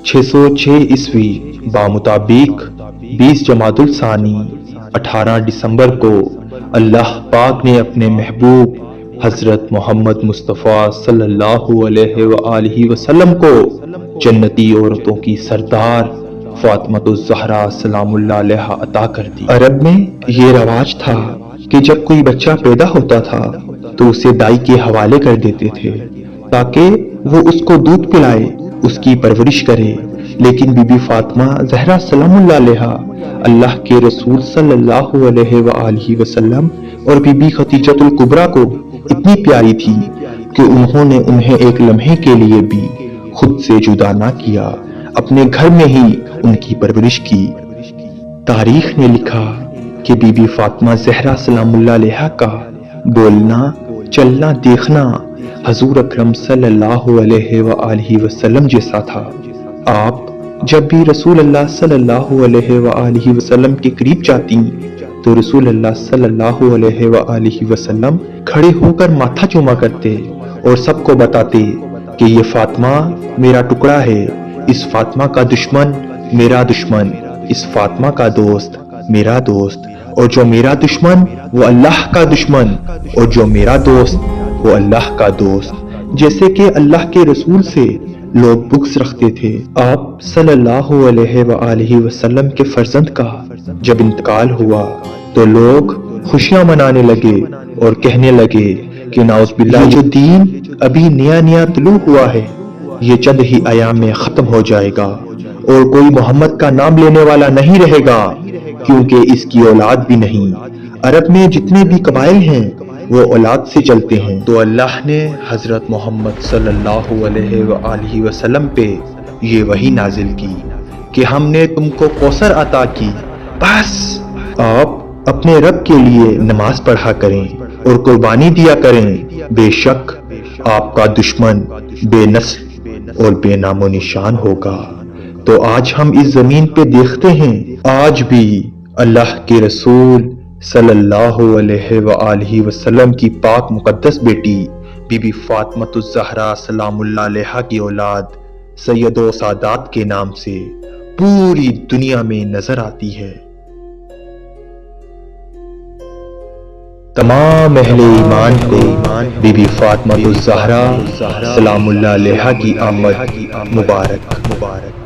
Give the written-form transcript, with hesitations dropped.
606 عیسوی بامطابق 20 جمادی الثانی 18 دسمبر کو اللہ پاک نے اپنے محبوب حضرت محمد مصطفیٰ صلی اللہ علیہ وآلہ وسلم کو جنتی عورتوں کی سردار فاطمۃ الزہرا سلام اللہ علیہا عطا کر دی۔ عرب میں یہ رواج تھا کہ جب کوئی بچہ پیدا ہوتا تھا تو اسے دائی کے حوالے کر دیتے تھے تاکہ وہ اس کو دودھ پلائے، اس کی پرورش کرے، لیکن بی بی فاطمہ زہرا سلام اللہ علیہا اللہ کے رسول صلی اللہ علیہ وآلہ وسلم اور بی بی خدیجۃ الکبریٰ کو اتنی پیاری تھی کہ انہوں نے انہیں ایک لمحے کے لیے بھی خود سے جدا نہ کیا، اپنے گھر میں ہی ان کی پرورش کی۔ تاریخ نے لکھا کہ بی بی فاطمہ زہرا سلام اللہ علیہا کا بولنا، چلنا، دیکھنا حضور اکرم صلی اللہ علیہ وآلہ وسلم جیسا تھا۔ آپ جب بھی رسول اللہ صلی اللہ علیہ وآلہ وسلم کے قریب جاتی تو رسول اللہ صلی اللہ علیہ وآلہ وسلم کھڑے ہو کر ماتھا چوما کرتے اور سب کو بتاتے کہ یہ فاطمہ میرا ٹکڑا ہے، اس فاطمہ کا دشمن میرا دشمن، اس فاطمہ کا دوست میرا دوست، اور جو میرا دشمن وہ اللہ کا دشمن، اور جو میرا دوست وہ اللہ کا دوست۔ جیسے کہ اللہ کے رسول سے لوگ بغض رکھتے تھے۔ آپ صلی اللہ علیہ وآلہ وسلم کے فرزند کا جب انتقال ہوا تو لوگ خوشیاں منانے لگے اور کہنے لگے کہ نعوذ باللہ، جو دین ابھی نیا طلوع ہوا ہے یہ چند ہی ایام میں ختم ہو جائے گا اور کوئی محمد کا نام لینے والا نہیں رہے گا کیونکہ اس کی اولاد بھی نہیں۔ عرب میں جتنے بھی قبائل ہیں وہ اولاد سے چلتے ہیں، تو اللہ نے حضرت محمد صلی اللہ علیہ وآلہ وسلم پہ یہ وحی نازل کی کہ ہم نے تم کو کوثر عطا کی، بس آپ اپنے رب کے لیے نماز پڑھا کریں اور قربانی دیا کریں، بے شک آپ کا دشمن بے نسل اور بے نام و نشان ہوگا۔ تو آج ہم اس زمین پہ دیکھتے ہیں آج بھی اللہ کے رسول صلی اللہ علیہ وآلہ وسلم کی پاک مقدس بیٹی بی بی فاطمۃ الزہرا سلام اللہ علیہا کی اولاد سید و سادات کے نام سے پوری دنیا میں نظر آتی ہے۔ تمام اہل ایمان کو بی بی فاطمۃ الزہرا سلام اللہ علیہا کی آمد مبارک۔